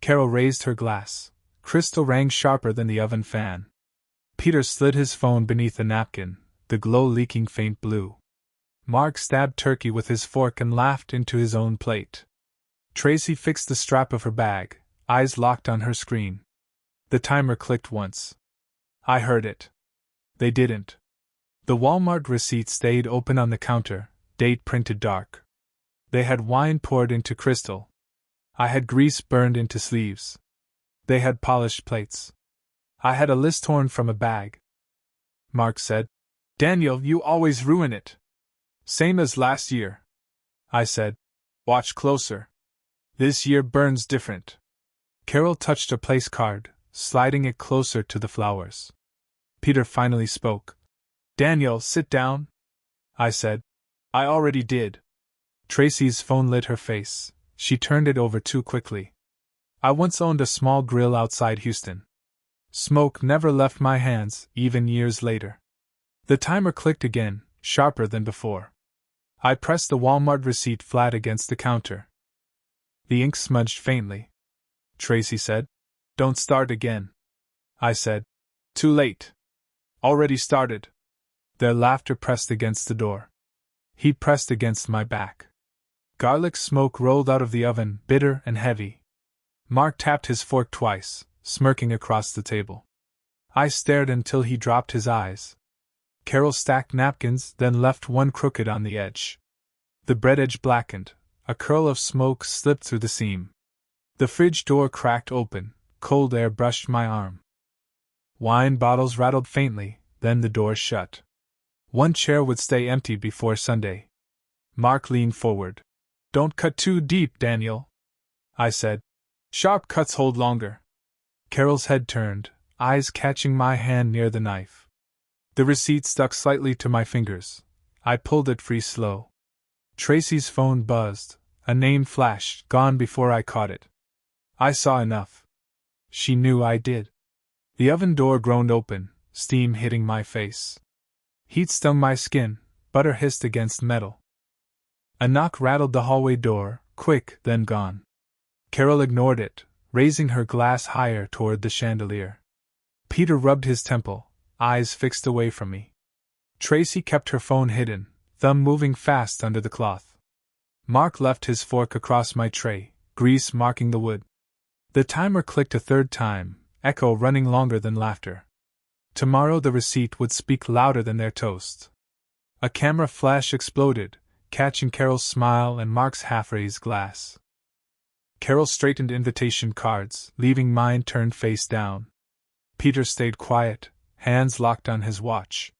Carol raised her glass. Crystal rang sharper than the oven fan. Peter slid his phone beneath a napkin, the glow leaking faint blue. Mark stabbed turkey with his fork and laughed into his own plate. Tracy fixed the strap of her bag, eyes locked on her screen. The timer clicked once. I heard it. They didn't. The Walmart receipt stayed open on the counter, date printed dark. They had wine poured into crystal. I had grease burned into sleeves. They had polished plates. I had a list torn from a bag. Mark said, "Daniel, you always ruin it." "Same as last year." I said, "Watch closer. This year burns different." Carol touched a place card, sliding it closer to the flowers. Peter finally spoke. "Daniel, sit down." I said, "I already did." Tracy's phone lit her face. She turned it over too quickly. I once owned a small grill outside Houston. Smoke never left my hands, even years later. The timer clicked again, sharper than before. I pressed the Walmart receipt flat against the counter. The ink smudged faintly. Tracy said, "Don't start again." I said, "Too late. Already started." Their laughter pressed against the door. Heat pressed against my back. Garlic smoke rolled out of the oven, bitter and heavy. Mark tapped his fork twice, smirking across the table. I stared until he dropped his eyes. Carol stacked napkins, then left one crooked on the edge. The bread edge blackened. A curl of smoke slipped through the seam. The fridge door cracked open. Cold air brushed my arm. Wine bottles rattled faintly, then the door shut. One chair would stay empty before Sunday. Mark leaned forward. "Don't cut too deep, Daniel," I said. "Sharp cuts hold longer." Carol's head turned, eyes catching my hand near the knife. The receipt stuck slightly to my fingers. I pulled it free slow. Tracy's phone buzzed. A name flashed, gone before I caught it. I saw enough. She knew I did. The oven door groaned open, steam hitting my face. Heat stung my skin, butter hissed against metal. A knock rattled the hallway door, quick, then gone. Carol ignored it, raising her glass higher toward the chandelier. Peter rubbed his temple, eyes fixed away from me. Tracy kept her phone hidden, thumb moving fast under the cloth. Mark left his fork across my tray, grease marking the wood. The timer clicked a third time, echo running longer than laughter. Tomorrow the receipt would speak louder than their toast. A camera flash exploded, catching Carol's smile and Mark's half-raised glass. Carol straightened invitation cards, leaving mine turned face down. Peter stayed quiet, hands locked on his watch.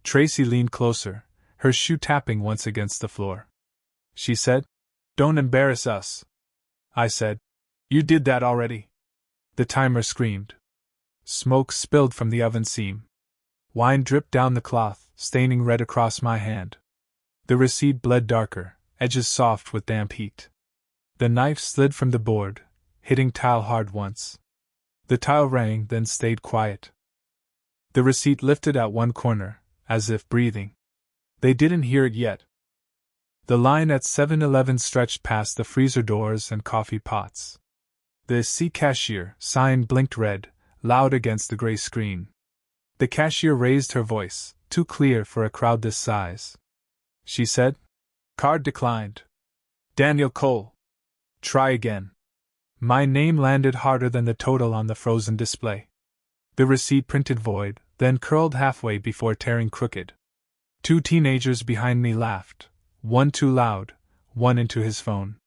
Tracy leaned closer, her shoe tapping once against the floor. She said, "Don't embarrass us." I said, "You did that already." The timer screamed. Smoke spilled from the oven seam. Wine dripped down the cloth, staining red across my hand. The receipt bled darker, edges soft with damp heat. The knife slid from the board, hitting tile hard once. The tile rang, then stayed quiet. The receipt lifted at one corner, as if breathing. They didn't hear it yet. The line at 7-Eleven stretched past the freezer doors and coffee pots. The C cashier sign blinked red, loud against the gray screen. The cashier raised her voice, too clear for a crowd this size. She said, "Card declined. Daniel Cole. Try again." My name landed harder than the total on the frozen display. The receipt printed void, then curled halfway before tearing crooked. Two teenagers behind me laughed, one too loud, one into his phone.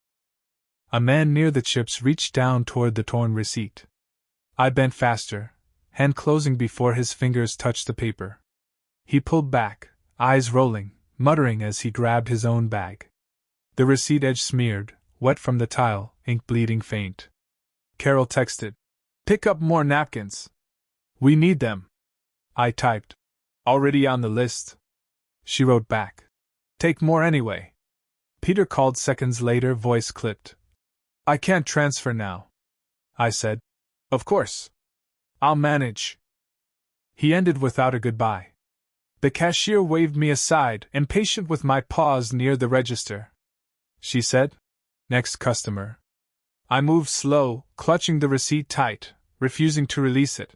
A man near the chips reached down toward the torn receipt. I bent faster, hand closing before his fingers touched the paper. He pulled back, eyes rolling, muttering as he grabbed his own bag. The receipt edge smeared, wet from the tile, ink bleeding faint. Carol texted, "Pick up more napkins. We need them." I typed, "Already on the list." She wrote back, "Take more anyway." Peter called seconds later, voice clipped. "I can't transfer now." I said, "Of course. I'll manage." He ended without a goodbye. The cashier waved me aside, impatient with my pause near the register. She said, "Next customer." I moved slow, clutching the receipt tight, refusing to release it.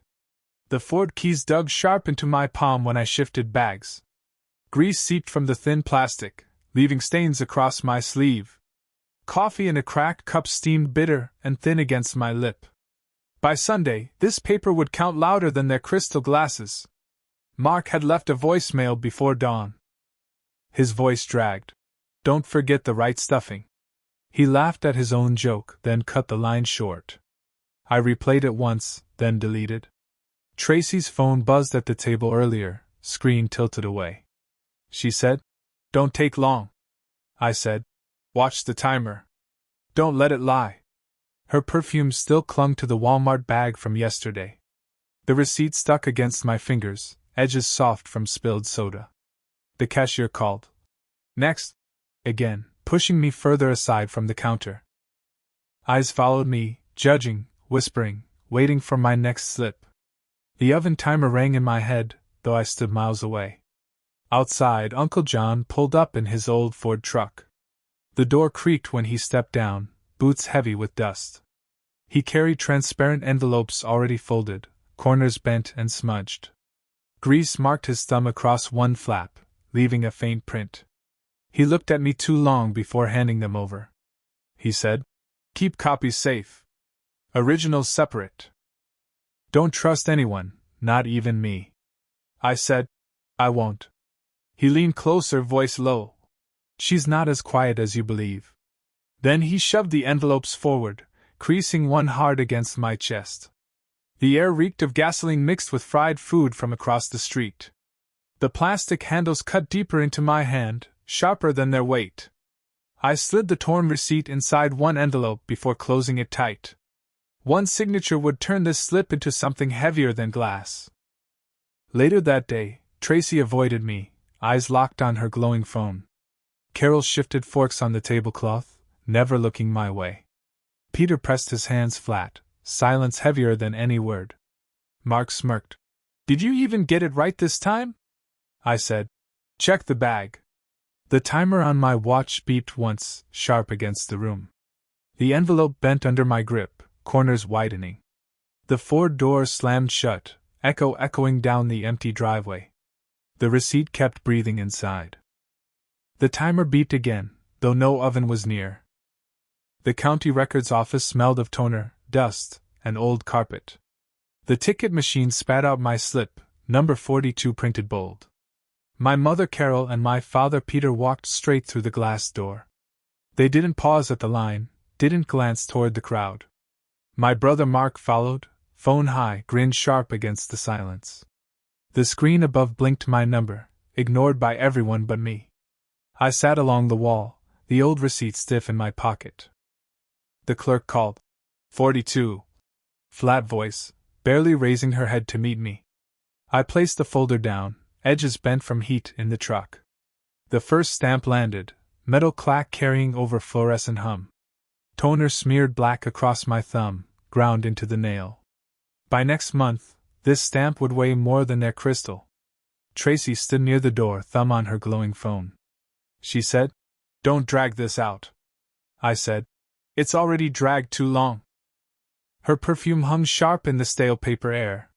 The Ford keys dug sharp into my palm when I shifted bags. Grease seeped from the thin plastic, leaving stains across my sleeve. Coffee in a cracked cup steamed bitter and thin against my lip. By Sunday, this paper would count louder than their crystal glasses. Mark had left a voicemail before dawn. His voice dragged. Don't forget the right stuffing. He laughed at his own joke, then cut the line short. I replayed it once, then deleted. Tracy's phone buzzed at the table earlier, screen tilted away. She said, "Don't take long." I said, "Watch the timer. Don't let it lie." Her perfume still clung to the Walmart bag from yesterday. The receipt stuck against my fingers, edges soft from spilled soda. The cashier called. "Next!" again, pushing me further aside from the counter. Eyes followed me, judging, whispering, waiting for my next slip. The oven timer rang in my head, though I stood miles away. Outside, Uncle John pulled up in his old Ford truck. The door creaked when he stepped down, boots heavy with dust. He carried transparent envelopes already folded, corners bent and smudged. Grease marked his thumb across one flap, leaving a faint print. He looked at me too long before handing them over. He said, "Keep copies safe. Originals separate. Don't trust anyone, not even me." I said, "I won't." He leaned closer, voice low. "She's not as quiet as you believe." Then he shoved the envelopes forward, creasing one hard against my chest. The air reeked of gasoline mixed with fried food from across the street. The plastic handles cut deeper into my hand, sharper than their weight. I slid the torn receipt inside one envelope before closing it tight. One signature would turn this slip into something heavier than glass. Later that day, Tracy avoided me, eyes locked on her glowing phone. Carol shifted forks on the tablecloth, never looking my way. Peter pressed his hands flat, silence heavier than any word. Mark smirked. "Did you even get it right this time?" I said, "Check the bag." The timer on my watch beeped once, sharp against the room. The envelope bent under my grip, corners widening. The Ford door slammed shut, echoing down the empty driveway. The receipt kept breathing inside. The timer beeped again, though no oven was near. The county records office smelled of toner, dust, and old carpet. The ticket machine spat out my slip, number 42 printed bold. My mother Carol and my father Peter walked straight through the glass door. They didn't pause at the line, didn't glance toward the crowd. My brother Mark followed, phone high, grinned sharp against the silence. The screen above blinked my number, ignored by everyone but me. I sat along the wall, the old receipt stiff in my pocket. The clerk called. 42. Flat voice, barely raising her head to meet me. I placed the folder down, edges bent from heat in the truck. The first stamp landed, metal clack carrying over fluorescent hum. Toner smeared black across my thumb, ground into the nail. By next month, this stamp would weigh more than their crystal. Tracy stood near the door, thumb on her glowing phone. She said, "Don't drag this out." I said, "It's already dragged too long." Her perfume hung sharp in the stale paper air.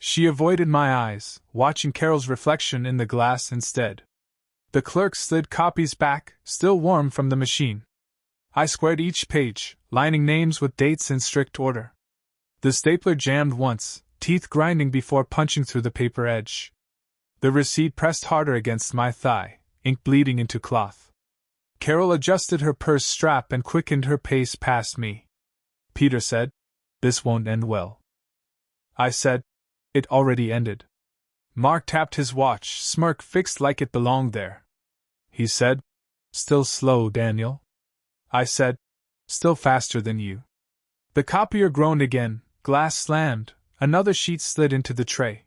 She avoided my eyes, watching Carol's reflection in the glass instead. The clerk slid copies back, still warm from the machine. I squared each page, lining names with dates in strict order. The stapler jammed once, teeth grinding before punching through the paper edge. The receipt pressed harder against my thigh, ink bleeding into cloth. Carol adjusted her purse strap and quickened her pace past me. Peter said, "This won't end well." I said, "It already ended." Mark tapped his watch, smirk fixed like it belonged there. He said, "Still slow, Daniel?" I said, "Still faster than you." The copier groaned again, glass slammed, another sheet slid into the tray.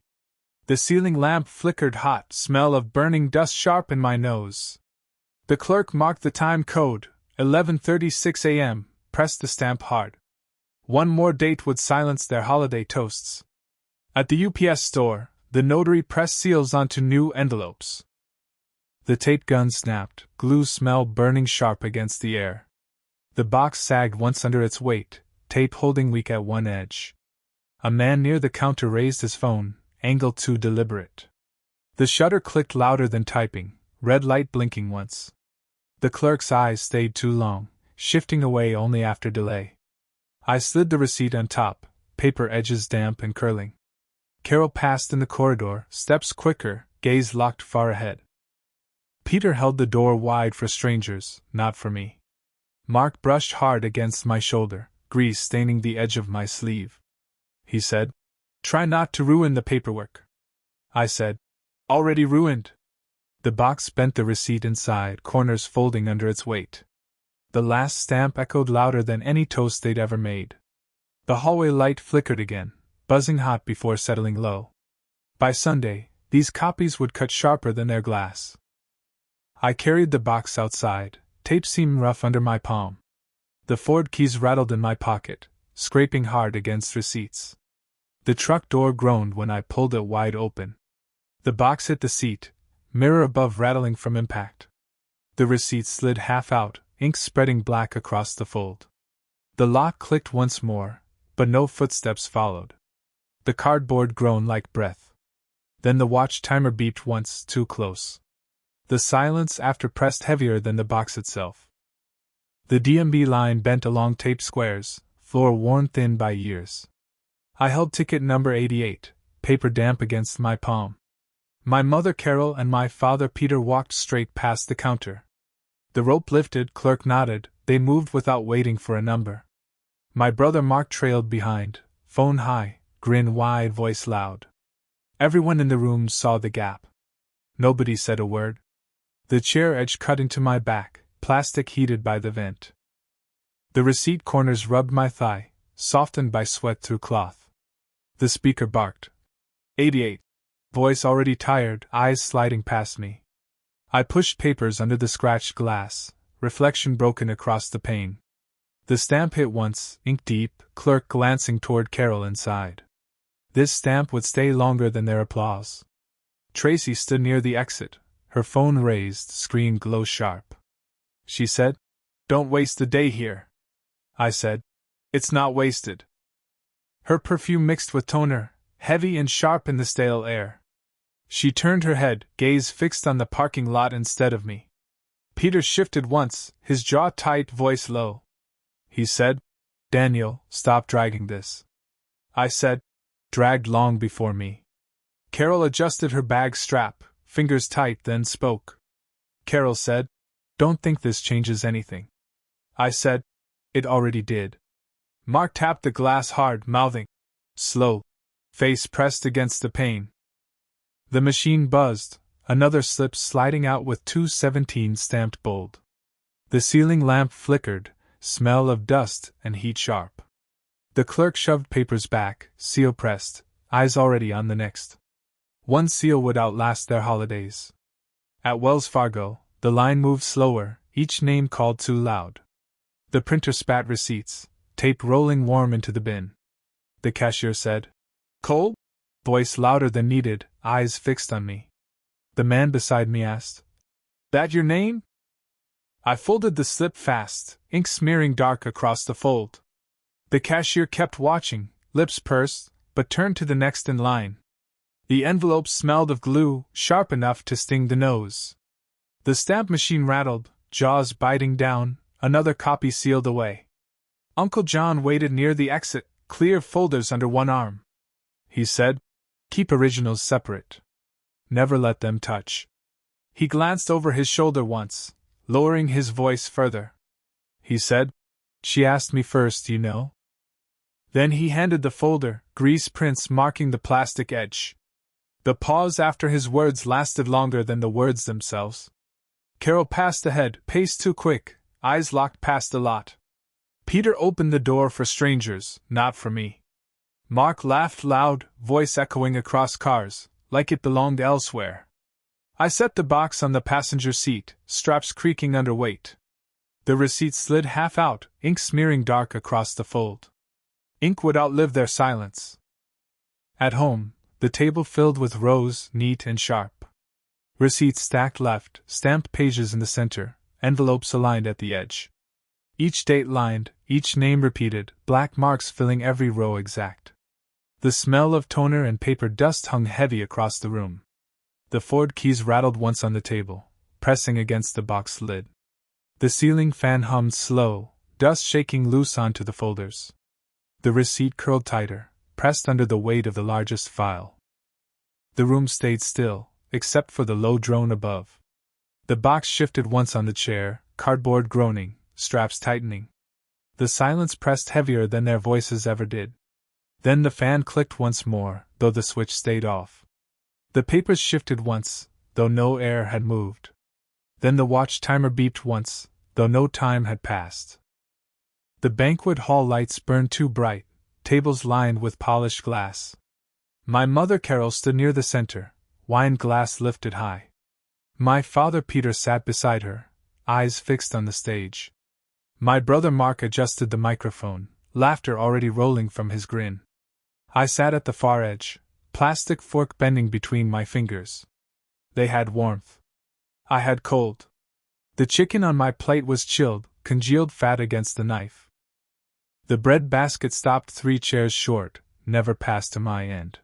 The ceiling lamp flickered hot, smell of burning dust sharp in my nose. The clerk marked the time code, 11:36 a.m., pressed the stamp hard. One more date would silence their holiday toasts. At the UPS store, the notary pressed seals onto new envelopes. The tape gun snapped, glue smell burning sharp against the air. The box sagged once under its weight, tape holding weak at one edge. A man near the counter raised his phone, angle too deliberate. The shutter clicked louder than typing, red light blinking once. The clerk's eyes stayed too long, shifting away only after delay. I slid the receipt on top, paper edges damp and curling. Carol passed in the corridor, steps quicker, gaze locked far ahead. Peter held the door wide for strangers, not for me. Mark brushed hard against my shoulder, grease staining the edge of my sleeve. He said, "Try not to ruin the paperwork." I said, "Already ruined." The box bent the receipt inside, corners folding under its weight. The last stamp echoed louder than any toast they'd ever made. The hallway light flickered again, buzzing hot before settling low. By Sunday, these copies would cut sharper than their glass. I carried the box outside, tape seemed rough under my palm. The Ford keys rattled in my pocket, scraping hard against receipts. The truck door groaned when I pulled it wide open. The box hit the seat, mirror above rattling from impact. The receipt slid half out, ink spreading black across the fold. The lock clicked once more, but no footsteps followed. The cardboard groaned like breath. Then the watch timer beeped once, too close. The silence after pressed heavier than the box itself. The DMB line bent along taped squares, floor worn thin by years. I held ticket number 88, paper damp against my palm. My mother Carol and my father Peter walked straight past the counter. The rope lifted, clerk nodded, they moved without waiting for a number. My brother Mark trailed behind, phone high, grin wide, voice loud. Everyone in the room saw the gap. Nobody said a word. The chair edge cut into my back, plastic heated by the vent. The receipt corners rubbed my thigh, softened by sweat through cloth. The speaker barked. 88. Voice already tired, eyes sliding past me. I pushed papers under the scratched glass, reflection broken across the pane. The stamp hit once, ink deep, clerk glancing toward Carol inside. This stamp would stay longer than their applause. Tracy stood near the exit, her phone raised, screen glow sharp. She said, "Don't waste the day here." I said, "It's not wasted." Her perfume mixed with toner, heavy and sharp in the stale air. She turned her head, gaze fixed on the parking lot instead of me. Peter shifted once, his jaw tight, voice low. He said, "Daniel, stop dragging this." I said, "Dragged long before me." Carol adjusted her bag strap, fingers tight, then spoke. Carol said, "Don't think this changes anything." I said, "It already did." Mark tapped the glass hard, mouthing, "Slow." Face pressed against the pane. The machine buzzed, another slip sliding out with 217 stamped bold. The ceiling lamp flickered, smell of dust and heat sharp. The clerk shoved papers back, seal pressed, eyes already on the next. One seal would outlast their holidays. At Wells Fargo, the line moved slower, each name called too loud. The printer spat receipts, tape rolling warm into the bin. The cashier said, "Cole?" Voice louder than needed, eyes fixed on me. The man beside me asked, "That your name?" I folded the slip fast, ink smearing dark across the fold. The cashier kept watching, lips pursed, but turned to the next in line. The envelope smelled of glue, sharp enough to sting the nose. The stamp machine rattled, jaws biting down, another copy sealed away. Uncle John waited near the exit, clear folders under one arm. He said, "Keep originals separate. Never let them touch." He glanced over his shoulder once, lowering his voice further. He said, "She asked me first, you know." Then he handed the folder, grease prints marking the plastic edge. The pause after his words lasted longer than the words themselves. Carol passed ahead, pace too quick, eyes locked past the lot. Peter opened the door for strangers, not for me. Mark laughed loud, voice echoing across cars, like it belonged elsewhere. I set the box on the passenger seat, straps creaking under weight. The receipt slid half out, ink smearing dark across the fold. Ink would outlive their silence. At home, the table filled with rows, neat and sharp. Receipts stacked left, stamped pages in the center, envelopes aligned at the edge. Each date lined, each name repeated, black marks filling every row exact. The smell of toner and paper dust hung heavy across the room. The Ford keys rattled once on the table, pressing against the box lid. The ceiling fan hummed slow, dust shaking loose onto the folders. The receipt curled tighter, pressed under the weight of the largest file. The room stayed still, except for the low drone above. The box shifted once on the chair, cardboard groaning, straps tightening. The silence pressed heavier than their voices ever did. Then the fan clicked once more, though the switch stayed off. The papers shifted once, though no air had moved. Then the watch timer beeped once, though no time had passed. The banquet hall lights burned too bright, tables lined with polished glass. My mother Carol stood near the center, wine glass lifted high. My father Peter sat beside her, eyes fixed on the stage. My brother Mark adjusted the microphone, laughter already rolling from his grin. I sat at the far edge, plastic fork bending between my fingers. They had warmth. I had cold. The chicken on my plate was chilled, congealed fat against the knife. The bread basket stopped 3 chairs short, never passed to my end.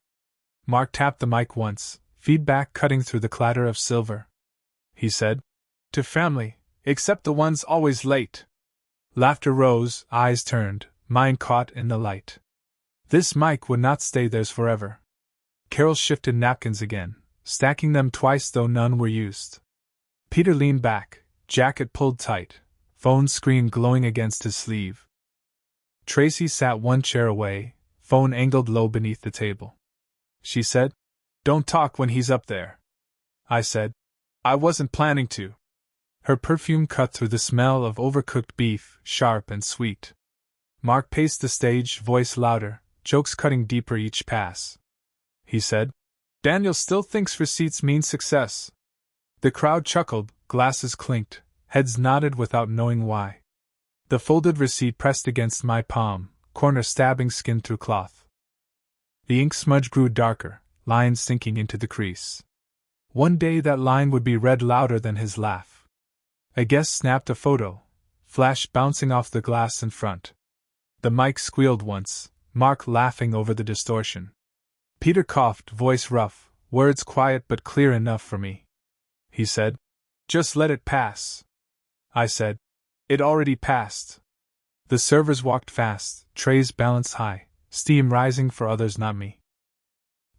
Mark tapped the mic once, feedback cutting through the clatter of silver. He said, "To family, except the ones always late." Laughter rose, eyes turned, mine caught in the light. This mic would not stay theirs forever. Carol shifted napkins again, stacking them twice though none were used. Peter leaned back, jacket pulled tight, phone screen glowing against his sleeve. Tracy sat 1 chair away, phone angled low beneath the table. She said, "Don't talk when he's up there." I said, "I wasn't planning to." Her perfume cut through the smell of overcooked beef, sharp and sweet. Mark paced the stage, voice louder, jokes cutting deeper each pass. He said, "Daniel still thinks receipts mean success." The crowd chuckled, glasses clinked, heads nodded without knowing why. The folded receipt pressed against my palm, corner stabbing skin through cloth. The ink smudge grew darker, lines sinking into the crease. One day that line would be read louder than his laugh. A guest snapped a photo, flash bouncing off the glass in front. The mic squealed once, Mark laughing over the distortion. Peter coughed, voice rough, words quiet but clear enough for me. He said, "Just let it pass." I said, "It already passed." The servers walked fast, trays balanced high, steam rising for others not me.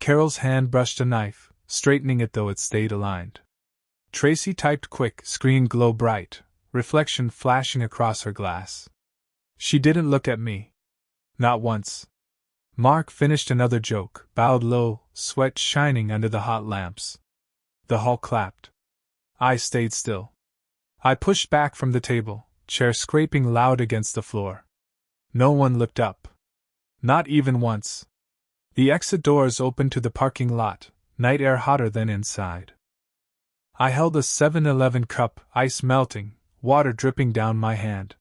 Carol's hand brushed a knife, straightening it though it stayed aligned. Tracy typed quick, screen glow bright, reflection flashing across her glass. She didn't look at me. Not once. Mark finished another joke, bowed low, sweat shining under the hot lamps. The hall clapped. I stayed still. I pushed back from the table, chair scraping loud against the floor. No one looked up. Not even once. The exit doors opened to the parking lot, night air hotter than inside. I held a 7-Eleven cup, ice melting, water dripping down my hand.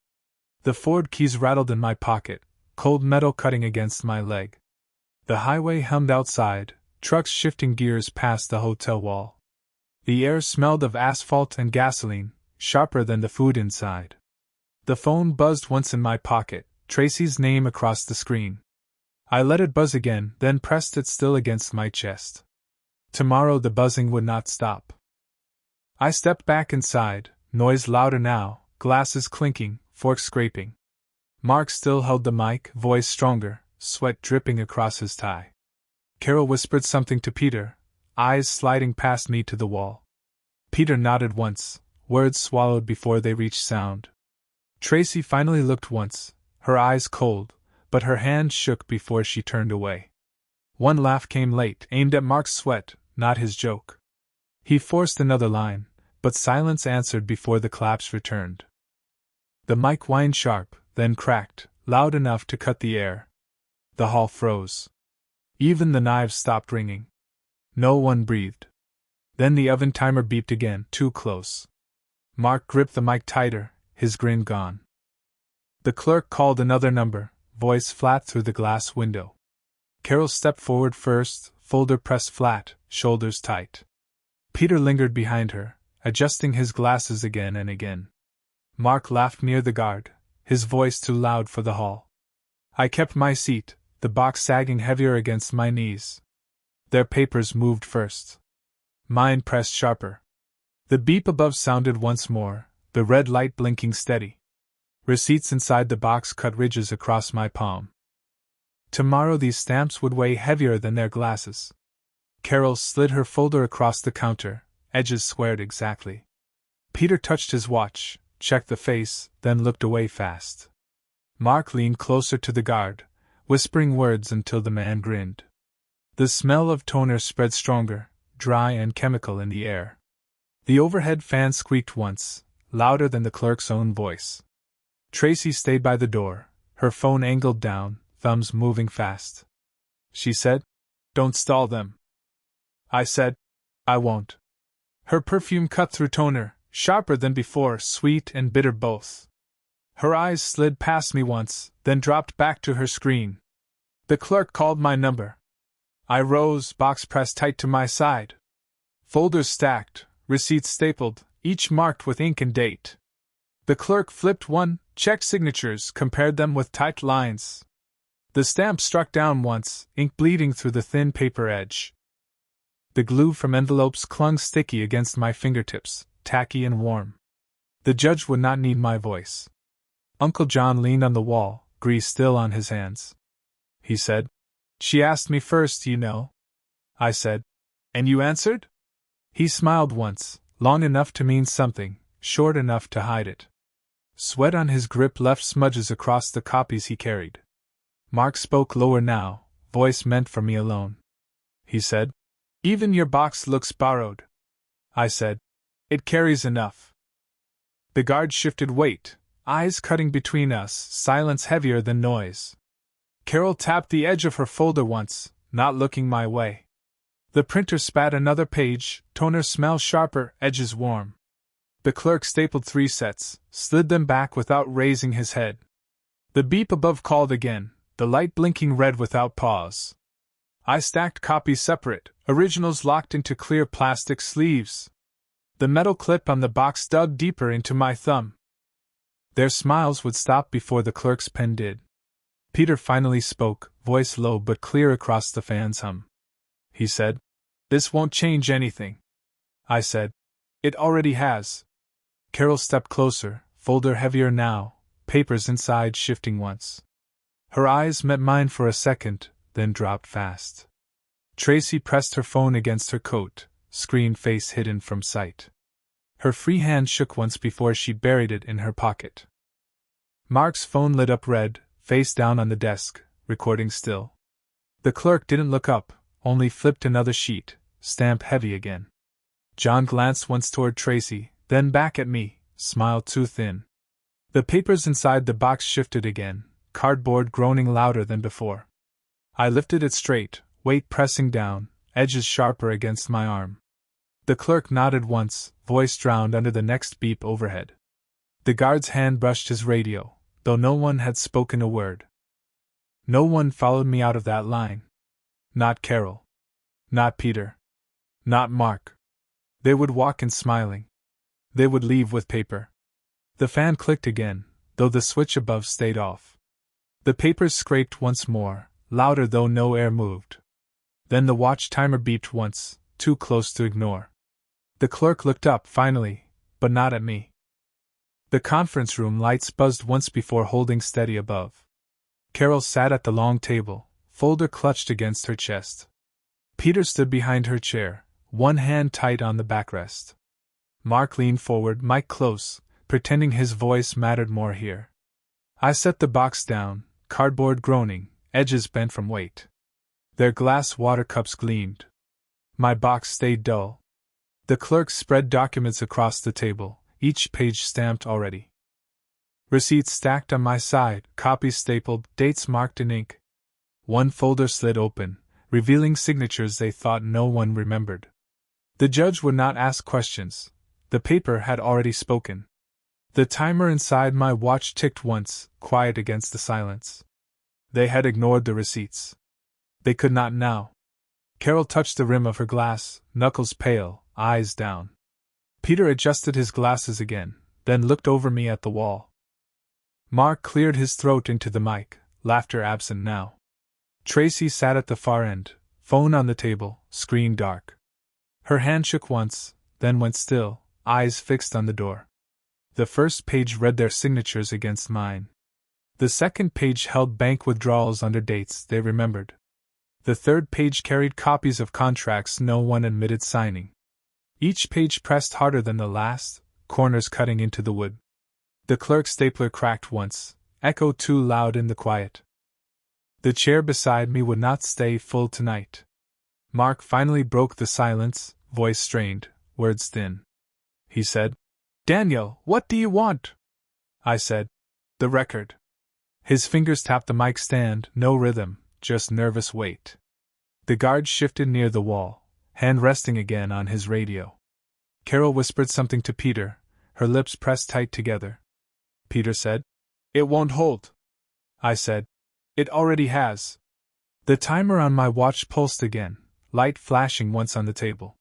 The Ford keys rattled in my pocket, cold metal cutting against my leg. The highway hummed outside, trucks shifting gears past the hotel wall. The air smelled of asphalt and gasoline, sharper than the food inside. The phone buzzed once in my pocket, Tracy's name across the screen. I let it buzz again, then pressed it still against my chest. Tomorrow the buzzing would not stop. I stepped back inside, noise louder now, glasses clinking, forks scraping. Mark still held the mic, voice stronger, sweat dripping across his tie. Carol whispered something to Peter, eyes sliding past me to the wall. Peter nodded once, words swallowed before they reached sound. Tracy finally looked once, her eyes cold, but her hand shook before she turned away. One laugh came late, aimed at Mark's sweat, not his joke. He forced another line, but silence answered before the claps returned. The mic whined sharp, then cracked, loud enough to cut the air. The hall froze. Even the knives stopped ringing. No one breathed. Then the oven timer beeped again, too close. Mark gripped the mic tighter, his grin gone. The clerk called another number, voice flat through the glass window. Carol stepped forward first, folder pressed flat, shoulders tight. Peter lingered behind her, adjusting his glasses again and again. Mark laughed near the guard, his voice too loud for the hall. I kept my seat, the box sagging heavier against my knees. Their papers moved first. Mine pressed sharper. The beep above sounded once more, the red light blinking steady. Receipts inside the box cut ridges across my palm. Tomorrow these stamps would weigh heavier than their glasses. Carol slid her folder across the counter, edges squared exactly. Peter touched his watch, checked the face, then looked away fast. Mark leaned closer to the guard, whispering words until the man grinned. The smell of toner spread stronger, dry and chemical in the air. The overhead fan squeaked once, louder than the clerk's own voice. Tracy stayed by the door, her phone angled down, thumbs moving fast. She said, "Don't stall them." I said, "I won't." Her perfume cut through toner, sharper than before, sweet and bitter both. Her eyes slid past me once, then dropped back to her screen. The clerk called my number. I rose, box pressed tight to my side. Folders stacked, receipts stapled, each marked with ink and date. The clerk flipped one, checked signatures, compared them with typed lines. The stamp struck down once, ink bleeding through the thin paper edge. The glue from envelopes clung sticky against my fingertips, tacky and warm. The judge would not need my voice. Uncle John leaned on the wall, grease still on his hands. He said, "She asked me first, you know." I said, "And you answered?" He smiled once, long enough to mean something, short enough to hide it. Sweat on his grip left smudges across the copies he carried. Mark spoke lower now, voice meant for me alone. He said, "Even your box looks borrowed." I said, "It carries enough." The guard shifted weight, eyes cutting between us, silence heavier than noise. Carol tapped the edge of her folder once, not looking my way. The printer spat another page, toner smell sharper, edges warm. The clerk stapled 3 sets, slid them back without raising his head. The beep above called again, the light blinking red without pause. I stacked copies separate, originals locked into clear plastic sleeves. The metal clip on the box dug deeper into my thumb. Their smiles would stop before the clerk's pen did. Peter finally spoke, voice low but clear across the fan's hum. He said, "This won't change anything." I said, "It already has." Carol stepped closer, folder heavier now, papers inside shifting once. Her eyes met mine for a second, then dropped fast. Tracy pressed her phone against her coat, screen face hidden from sight. Her free hand shook once before she buried it in her pocket. Mark's phone lit up red, face down on the desk, recording still. The clerk didn't look up, only flipped another sheet, stamp heavy again. John glanced once toward Tracy, then back at me, smile too thin. The papers inside the box shifted again, cardboard groaning louder than before. I lifted it straight, weight pressing down, edges sharper against my arm. The clerk nodded once, voice drowned under the next beep overhead. The guard's hand brushed his radio, though no one had spoken a word. No one followed me out of that line. Not Carol. Not Peter. Not Mark. They would walk in smiling. They would leave with paper. The fan clicked again, though the switch above stayed off. The papers scraped once more, louder though no air moved. Then the watch timer beeped once, too close to ignore. The clerk looked up finally, but not at me. The conference room lights buzzed once before holding steady above. Carol sat at the long table, folder clutched against her chest. Peter stood behind her chair, one hand tight on the backrest. Mark leaned forward, mic close, pretending his voice mattered more here. I set the box down, cardboard groaning, edges bent from weight. Their glass water cups gleamed. My box stayed dull. The clerk spread documents across the table, each page stamped already. Receipts stacked on my side, copies stapled, dates marked in ink. One folder slid open, revealing signatures they thought no one remembered. The judge would not ask questions. The paper had already spoken. The timer inside my watch ticked once, quiet against the silence. They had ignored the receipts. They could not now. Carol touched the rim of her glass, knuckles pale, eyes down. Peter adjusted his glasses again, then looked over me at the wall. Mark cleared his throat into the mic, laughter absent now. Tracy sat at the far end, phone on the table, screen dark. Her hand shook once, then went still, eyes fixed on the door. The first page read their signatures against mine. The second page held bank withdrawals under dates they remembered. The third page carried copies of contracts no one admitted signing. Each page pressed harder than the last, corners cutting into the wood. The clerk's stapler cracked once, echoed too loud in the quiet. The chair beside me would not stay full tonight. Mark finally broke the silence, voice strained, words thin. He said, "Daniel, what do you want?" I said, "The record." His fingers tapped the mic stand, no rhythm, just nervous weight. The guard shifted near the wall, hand resting again on his radio. Carol whispered something to Peter, her lips pressed tight together. Peter said, "It won't hold." I said, "It already has." The timer on my watch pulsed again, light flashing once on the table.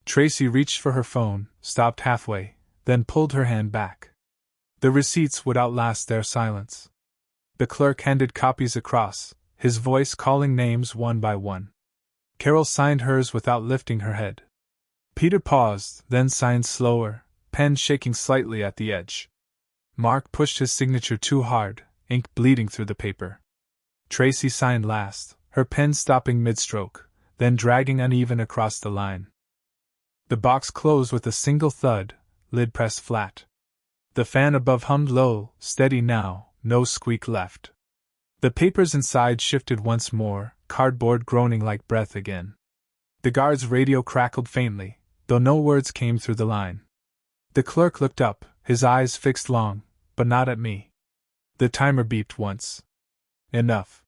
Tracy reached for her phone, stopped halfway, then pulled her hand back. The receipts would outlast their silence. The clerk handed copies across, his voice calling names one by one. Carol signed hers without lifting her head. Peter paused, then signed slower, pen shaking slightly at the edge. Mark pushed his signature too hard, ink bleeding through the paper. Tracy signed last, her pen stopping mid-stroke, then dragging uneven across the line. The box closed with a single thud, lid pressed flat. The fan above hummed low, steady now, no squeak left. The papers inside shifted once more, cardboard groaning like breath again. The guard's radio crackled faintly, though no words came through the line. The clerk looked up, his eyes fixed long, but not at me. The timer beeped once. Enough.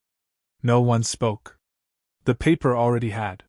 No one spoke. The paper already had